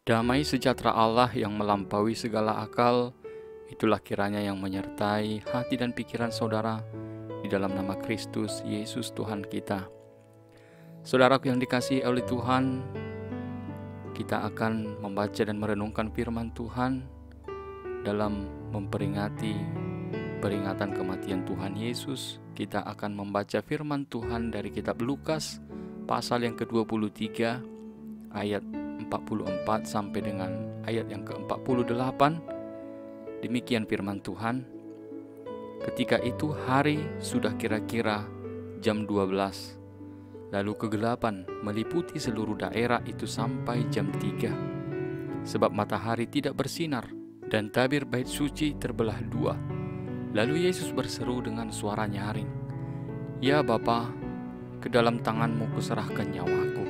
Damai sejahtera Allah yang melampaui segala akal, itulah kiranya yang menyertai hati dan pikiran saudara di dalam nama Kristus Yesus Tuhan kita. Saudaraku yang dikasihi oleh Tuhan, kita akan membaca dan merenungkan firman Tuhan dalam memperingati peringatan kematian Tuhan Yesus. Kita akan membaca firman Tuhan dari kitab Lukas pasal yang ke-23 ayat 44 sampai dengan ayat yang ke-48. Demikian firman Tuhan. Ketika itu hari sudah kira-kira jam 12. Lalu kegelapan meliputi seluruh daerah itu sampai jam 3. Sebab matahari tidak bersinar dan tabir bait suci terbelah dua. Lalu Yesus berseru dengan suara nyaring, "Ya Bapa, ke dalam tangan-Mu kuserahkan nyawaku."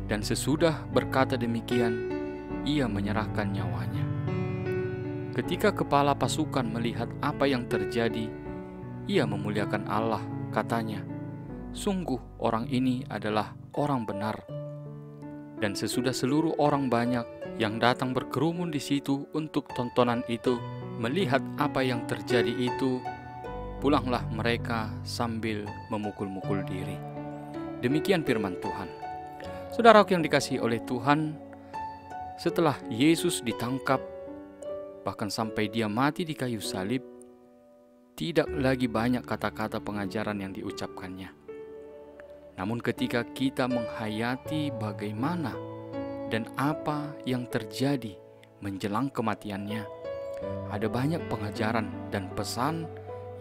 Dan sesudah berkata demikian, ia menyerahkan nyawanya. Ketika kepala pasukan melihat apa yang terjadi, ia memuliakan Allah, katanya, "Sungguh orang ini adalah orang benar." Dan sesudah seluruh orang banyak yang datang berkerumun di situ untuk tontonan itu, melihat apa yang terjadi itu, pulanglah mereka sambil memukul-mukul diri. Demikian firman Tuhan. Saudaraku yang dikasihi oleh Tuhan, setelah Yesus ditangkap, bahkan sampai dia mati di kayu salib, tidak lagi banyak kata-kata pengajaran yang diucapkannya. Namun ketika kita menghayati bagaimana dan apa yang terjadi menjelang kematiannya, ada banyak pengajaran dan pesan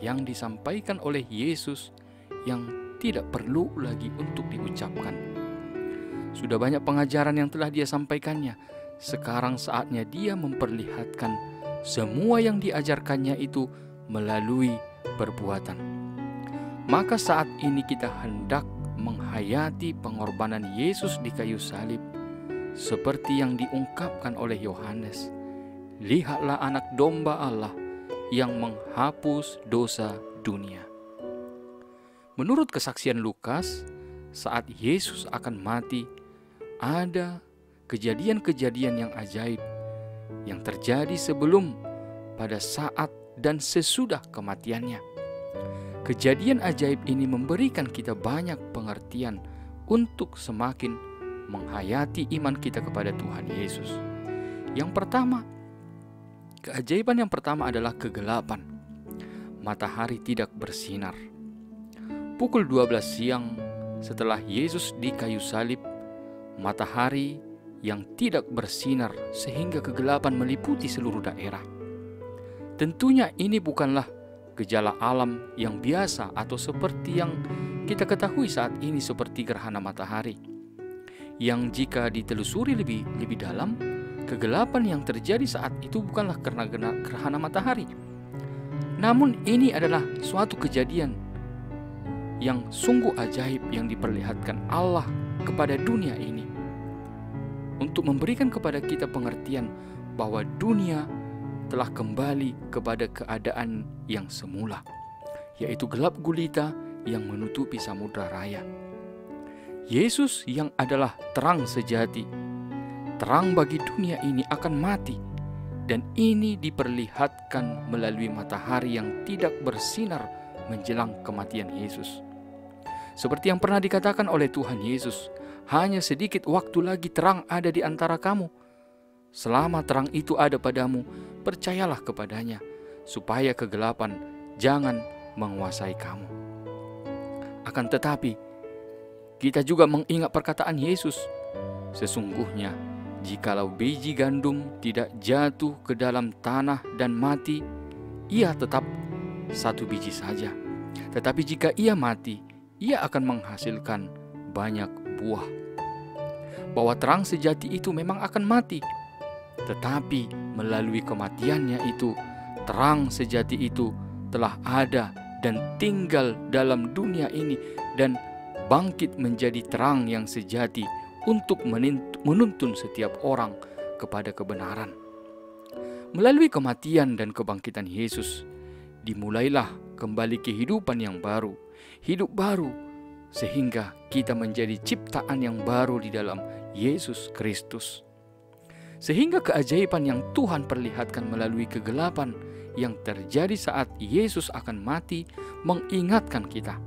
yang disampaikan oleh Yesus yang tidak perlu lagi untuk diucapkan. Sudah banyak pengajaran yang telah dia sampaikannya. Sekarang saatnya dia memperlihatkan semua yang diajarkannya itu melalui perbuatan. Maka saat ini kita hendak menghayati pengorbanan Yesus di kayu salib, seperti yang diungkapkan oleh Yohanes. Lihatlah anak domba Allah yang menghapus dosa dunia. Menurut kesaksian Lukas, saat Yesus akan mati, ada kejadian-kejadian yang ajaib yang terjadi sebelum, pada saat, dan sesudah kematiannya. Kejadian ajaib ini memberikan kita banyak pengertian untuk semakin menghayati iman kita kepada Tuhan Yesus. Yang pertama, keajaiban yang pertama adalah kegelapan. Matahari tidak bersinar. Pukul 12 siang setelah Yesus di kayu salib, matahari yang tidak bersinar sehingga kegelapan meliputi seluruh daerah. Tentunya ini bukanlah gejala alam yang biasa atau seperti yang kita ketahui saat ini seperti gerhana matahari, yang jika ditelusuri lebih dalam, kegelapan yang terjadi saat itu bukanlah karena gerhana matahari. Namun ini adalah suatu kejadian yang sungguh ajaib yang diperlihatkan Allah kepada dunia ini, untuk memberikan kepada kita pengertian bahwa dunia telah kembali kepada keadaan yang semula, yaitu gelap gulita yang menutupi samudra raya. Yesus yang adalah terang sejati, terang bagi dunia ini akan mati, dan ini diperlihatkan melalui matahari yang tidak bersinar menjelang kematian Yesus. Seperti yang pernah dikatakan oleh Tuhan Yesus, hanya sedikit waktu lagi terang ada di antara kamu. Selama terang itu ada padamu, percayalah kepadanya, supaya kegelapan jangan menguasai kamu. Akan tetapi, kita juga mengingat perkataan Yesus, sesungguhnya jikalau biji gandum tidak jatuh ke dalam tanah dan mati, ia tetap satu biji saja. Tetapi jika ia mati, ia akan menghasilkan banyak buah. Bahwa terang sejati itu memang akan mati, tetapi melalui kematiannya itu, terang sejati itu telah ada dan tinggal dalam dunia ini, dan bangkit menjadi terang yang sejati untuk menuntun setiap orang kepada kebenaran. Melalui kematian dan kebangkitan Yesus, dimulailah kembali kehidupan yang baru, hidup baru, sehingga kita menjadi ciptaan yang baru di dalam Yesus Kristus. Sehingga keajaiban yang Tuhan perlihatkan melalui kegelapan yang terjadi saat Yesus akan mati mengingatkan kita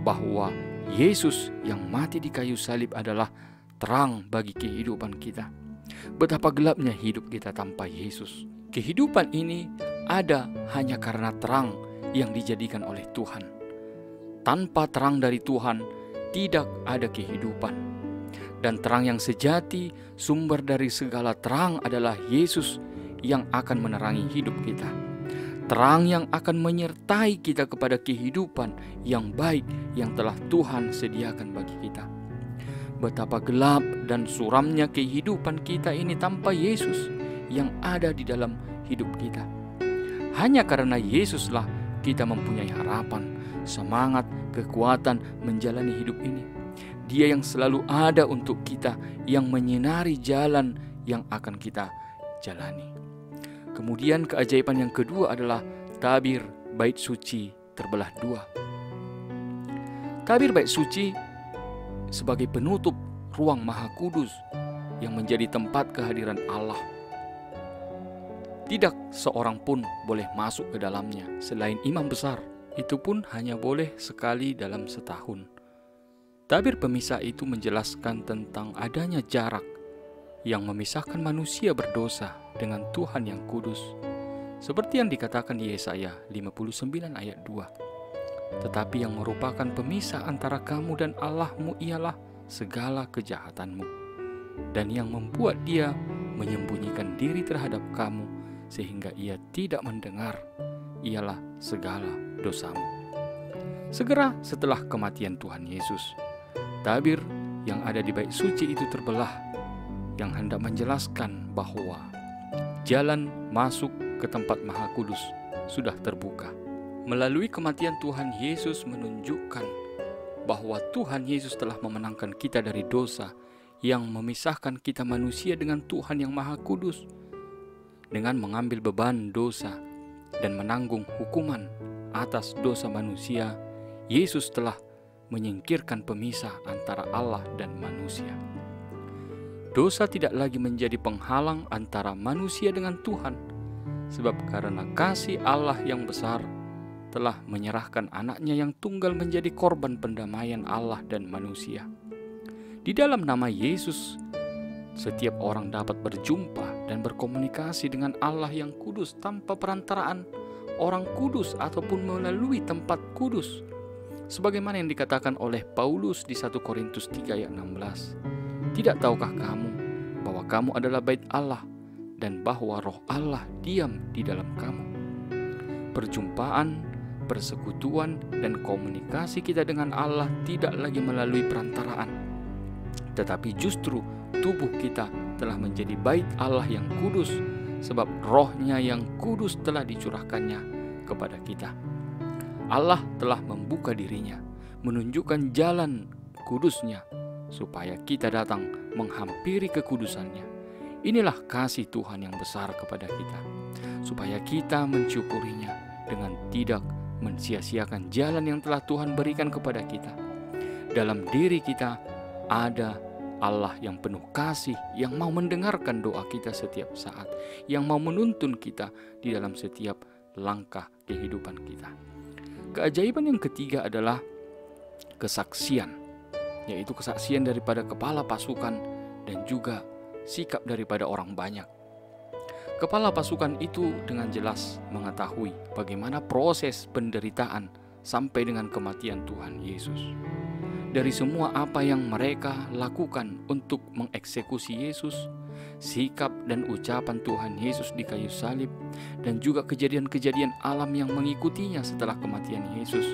bahwa Yesus yang mati di kayu salib adalah terang bagi kehidupan kita. Betapa gelapnya hidup kita tanpa Yesus. Kehidupan ini ada hanya karena terang yang dijadikan oleh Tuhan. Tanpa terang dari Tuhan, tidak ada kehidupan. Dan terang yang sejati, sumber dari segala terang adalah Yesus yang akan menerangi hidup kita. Terang yang akan menyertai kita kepada kehidupan yang baik yang telah Tuhan sediakan bagi kita. Betapa gelap dan suramnya kehidupan kita ini tanpa Yesus yang ada di dalam hidup kita. Hanya karena Yesuslah kita mempunyai harapan, semangat, kekuatan menjalani hidup ini. Dia yang selalu ada untuk kita, yang menyinari jalan yang akan kita jalani. Kemudian keajaiban yang kedua adalah tabir bait suci terbelah dua. Tabir bait suci sebagai penutup ruang Maha Kudus yang menjadi tempat kehadiran Allah. Tidak seorang pun boleh masuk ke dalamnya selain imam besar. Itu pun hanya boleh sekali dalam setahun. Tabir pemisah itu menjelaskan tentang adanya jarak yang memisahkan manusia berdosa dengan Tuhan yang kudus. Seperti yang dikatakan di Yesaya 59 ayat 2. Tetapi yang merupakan pemisah antara kamu dan Allahmu ialah segala kejahatanmu. Dan yang membuat dia menyembunyikan diri terhadap kamu sehingga ia tidak mendengar ialah segala dosamu. Segera setelah kematian Tuhan Yesus, tabir yang ada di bait suci itu terbelah, yang hendak menjelaskan bahwa jalan masuk ke tempat Maha Kudus sudah terbuka. Melalui kematian Tuhan Yesus menunjukkan bahwa Tuhan Yesus telah memenangkan kita dari dosa yang memisahkan kita manusia dengan Tuhan yang Maha Kudus. Dengan mengambil beban dosa dan menanggung hukuman atas dosa manusia, Yesus telah menyingkirkan pemisah antara Allah dan manusia. Dosa tidak lagi menjadi penghalang antara manusia dengan Tuhan, sebab karena kasih Allah yang besar telah menyerahkan anaknya yang tunggal menjadi korban pendamaian Allah dan manusia. Di dalam nama Yesus, setiap orang dapat berjumpa dan berkomunikasi dengan Allah yang kudus tanpa perantaraan orang kudus ataupun melalui tempat kudus. Sebagaimana yang dikatakan oleh Paulus di 1 Korintus 3 ayat 16. Tidak tahukah kamu bahwa kamu adalah bait Allah dan bahwa roh Allah diam di dalam kamu? Perjumpaan, persekutuan, dan komunikasi kita dengan Allah tidak lagi melalui perantaraan, tetapi justru tubuh kita telah menjadi bait Allah yang kudus, sebab rohnya yang kudus telah dicurahkannya kepada kita. Allah telah membuka dirinya, menunjukkan jalan kudusnya, supaya kita datang menghampiri kekudusannya. Inilah kasih Tuhan yang besar kepada kita, supaya kita mensyukurinya dengan tidak mensia-siakan jalan yang telah Tuhan berikan kepada kita. Dalam diri kita ada Allah yang penuh kasih, yang mau mendengarkan doa kita setiap saat, yang mau menuntun kita di dalam setiap langkah kehidupan kita. Keajaiban yang ketiga adalah kesaksian, yaitu kesaksian daripada kepala pasukan dan juga sikap daripada orang banyak. Kepala pasukan itu dengan jelas mengetahui bagaimana proses penderitaan sampai dengan kematian Tuhan Yesus. Dari semua apa yang mereka lakukan untuk mengeksekusi Yesus, sikap dan ucapan Tuhan Yesus di kayu salib, dan juga kejadian-kejadian alam yang mengikutinya setelah kematian Yesus,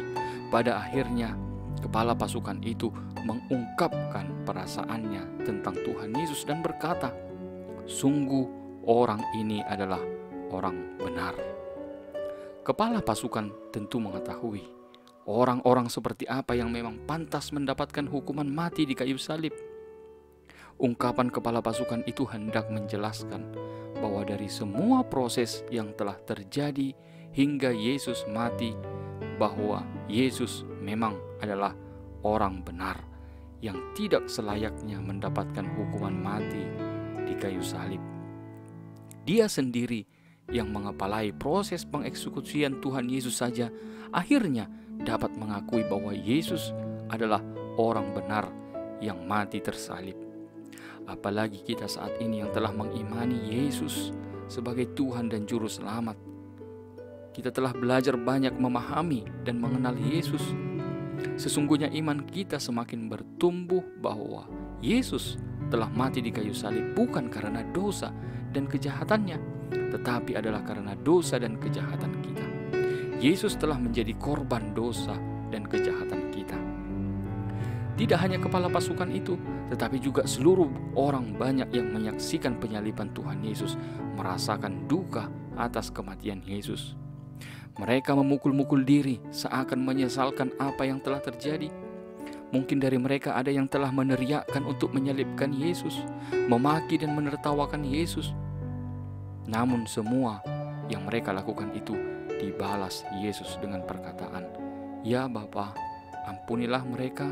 pada akhirnya kepala pasukan itu mengungkapkan perasaannya tentang Tuhan Yesus dan berkata, "Sungguh orang ini adalah orang benar." Kepala pasukan tentu mengetahui orang-orang seperti apa yang memang pantas mendapatkan hukuman mati di kayu salib. Ungkapan kepala pasukan itu hendak menjelaskan bahwa dari semua proses yang telah terjadi hingga Yesus mati, bahwa Yesus memang adalah orang benar yang tidak selayaknya mendapatkan hukuman mati di kayu salib. Dia sendiri yang mengepalai proses pengeksekusian Tuhan Yesus saja akhirnya dapat mengakui bahwa Yesus adalah orang benar yang mati tersalib. Apalagi kita saat ini yang telah mengimani Yesus sebagai Tuhan dan Juru Selamat. Kita telah belajar banyak memahami dan mengenal Yesus. Sesungguhnya iman kita semakin bertumbuh bahwa Yesus telah mati di kayu salib bukan karena dosa dan kejahatannya, tetapi adalah karena dosa dan kejahatan kita. Yesus telah menjadi korban dosa dan kejahatan kita. Tidak hanya kepala pasukan itu, tetapi juga seluruh orang banyak yang menyaksikan penyaliban Tuhan Yesus merasakan duka atas kematian Yesus. Mereka memukul-mukul diri seakan menyesalkan apa yang telah terjadi. Mungkin dari mereka ada yang telah meneriakkan untuk menyalibkan Yesus, memaki dan menertawakan Yesus. Namun semua yang mereka lakukan itu dibalas Yesus dengan perkataan, "Ya Bapa, ampunilah mereka,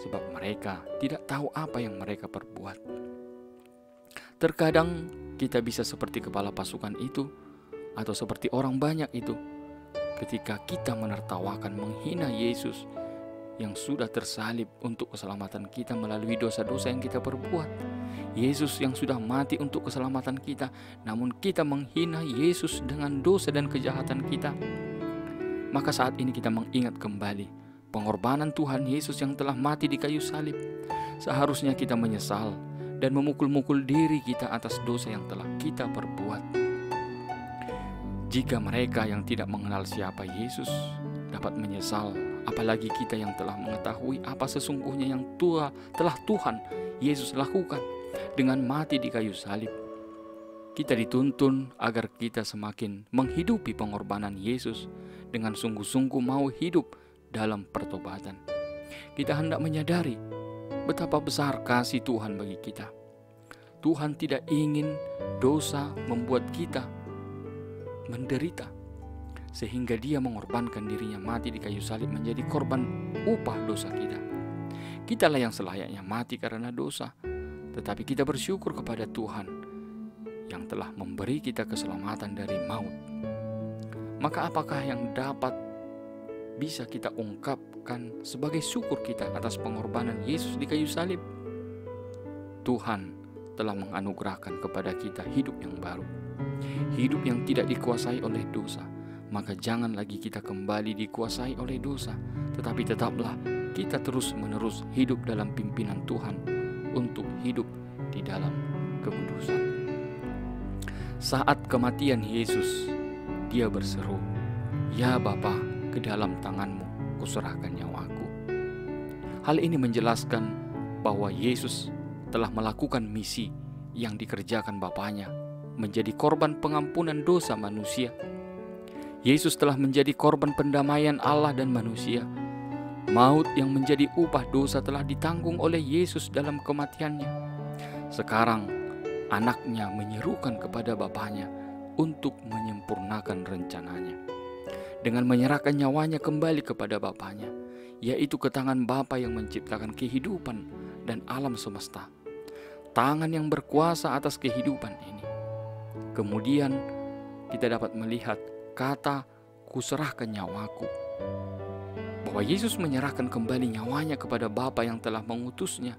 sebab mereka tidak tahu apa yang mereka perbuat." Terkadang kita bisa seperti kepala pasukan itu, atau seperti orang banyak itu, ketika kita menertawakan, menghina Yesus yang sudah tersalib untuk keselamatan kita melalui dosa-dosa yang kita perbuat. Yesus yang sudah mati untuk keselamatan kita, namun kita menghina Yesus dengan dosa dan kejahatan kita. Maka saat ini kita mengingat kembali pengorbanan Tuhan Yesus yang telah mati di kayu salib. Seharusnya kita menyesal dan memukul-mukul diri kita atas dosa yang telah kita perbuat. Jika mereka yang tidak mengenal siapa Yesus dapat menyesal, apalagi kita yang telah mengetahui apa sesungguhnya yang telah Tuhan Yesus lakukan dengan mati di kayu salib. Kita dituntun agar kita semakin menghidupi pengorbanan Yesus dengan sungguh-sungguh mau hidup dalam pertobatan. Kita hendak menyadari betapa besar kasih Tuhan bagi kita. Tuhan tidak ingin dosa membuat kita menderita, sehingga Dia mengorbankan dirinya mati di kayu salib menjadi korban upah dosa kita. Kitalah yang selayaknya mati karena dosa, tetapi kita bersyukur kepada Tuhan yang telah memberi kita keselamatan dari maut. Maka apakah yang dapat bisa kita ungkapkan sebagai syukur kita atas pengorbanan Yesus di kayu salib? Tuhan telah menganugerahkan kepada kita hidup yang baru, hidup yang tidak dikuasai oleh dosa. Maka jangan lagi kita kembali dikuasai oleh dosa, tetapi tetaplah kita terus-menerus hidup dalam pimpinan Tuhan untuk hidup di dalam kekudusan. Saat kematian Yesus, Dia berseru, "Ya Bapa, ke dalam tangan-Mu kuserahkan nyawaku." Hal ini menjelaskan bahwa Yesus telah melakukan misi yang dikerjakan Bapanya, menjadi korban pengampunan dosa manusia. Yesus telah menjadi korban pendamaian Allah dan manusia. Maut yang menjadi upah dosa telah ditanggung oleh Yesus dalam kematiannya. Sekarang anaknya menyerukan kepada Bapanya untuk menyempurnakan rencananya dengan menyerahkan nyawanya kembali kepada Bapanya, yaitu ke tangan Bapa yang menciptakan kehidupan dan alam semesta, tangan yang berkuasa atas kehidupan ini. Kemudian kita dapat melihat kata "kuserahkan nyawaku", bahwa Yesus menyerahkan kembali nyawanya kepada Bapa yang telah mengutusnya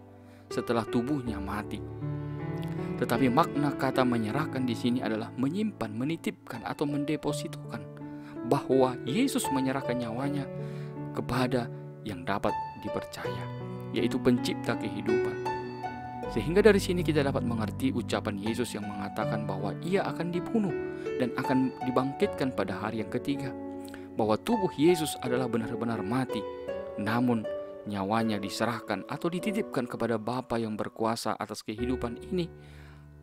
setelah tubuhnya mati. Tetapi makna kata menyerahkan di sini adalah menyimpan, menitipkan atau mendepositokan, bahwa Yesus menyerahkan nyawanya kepada yang dapat dipercaya, yaitu pencipta kehidupan. Sehingga dari sini kita dapat mengerti ucapan Yesus yang mengatakan bahwa Ia akan dibunuh dan akan dibangkitkan pada hari yang ketiga, bahwa tubuh Yesus adalah benar-benar mati, namun nyawanya diserahkan atau dititipkan kepada Bapa yang berkuasa atas kehidupan ini,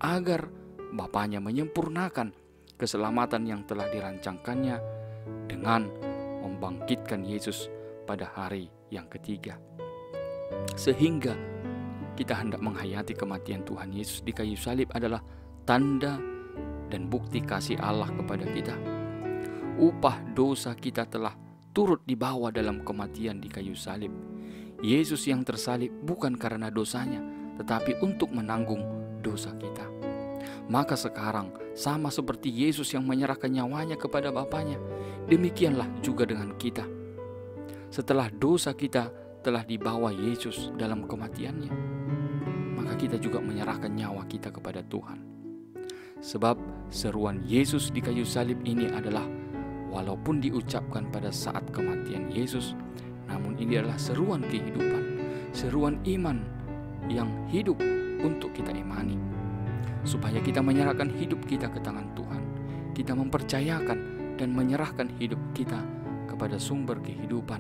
agar Bapanya menyempurnakan keselamatan yang telah dirancangkannya dengan membangkitkan Yesus pada hari yang ketiga. Sehingga kita hendak menghayati kematian Tuhan Yesus di kayu salib adalah tanda dan bukti kasih Allah kepada kita. Upah dosa kita telah turut dibawa dalam kematian di kayu salib. Yesus yang tersalib bukan karena dosanya, tetapi untuk menanggung dosa kita. Maka sekarang sama seperti Yesus yang menyerahkan nyawanya kepada Bapaknya, demikianlah juga dengan kita. Setelah dosa kita telah dibawa Yesus dalam kematiannya, maka kita juga menyerahkan nyawa kita kepada Tuhan. Sebab seruan Yesus di kayu salib ini adalah, walaupun diucapkan pada saat kematian Yesus, namun ini adalah seruan kehidupan, seruan iman yang hidup untuk kita imani. Supaya kita menyerahkan hidup kita ke tangan Tuhan, kita mempercayakan dan menyerahkan hidup kita kepada sumber kehidupan,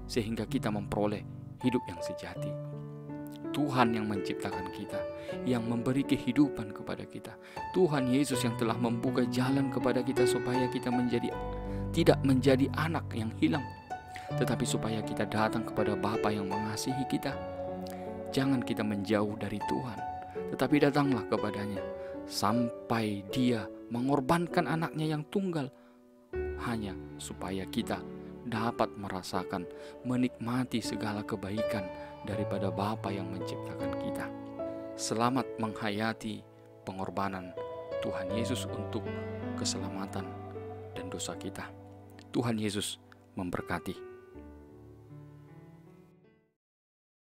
sehingga kita memperoleh hidup yang sejati. Tuhan yang menciptakan kita, yang memberi kehidupan kepada kita. Tuhan Yesus yang telah membuka jalan kepada kita supaya kita tidak menjadi anak yang hilang, tetapi supaya kita datang kepada Bapa yang mengasihi kita. Jangan kita menjauh dari Tuhan, tetapi datanglah kepadanya sampai Dia mengorbankan anaknya yang tunggal, hanya supaya kita dapat merasakan, menikmati segala kebaikan daripada Bapa yang menciptakan kita. Selamat menghayati pengorbanan Tuhan Yesus untuk keselamatan dan dosa kita. Tuhan Yesus memberkati.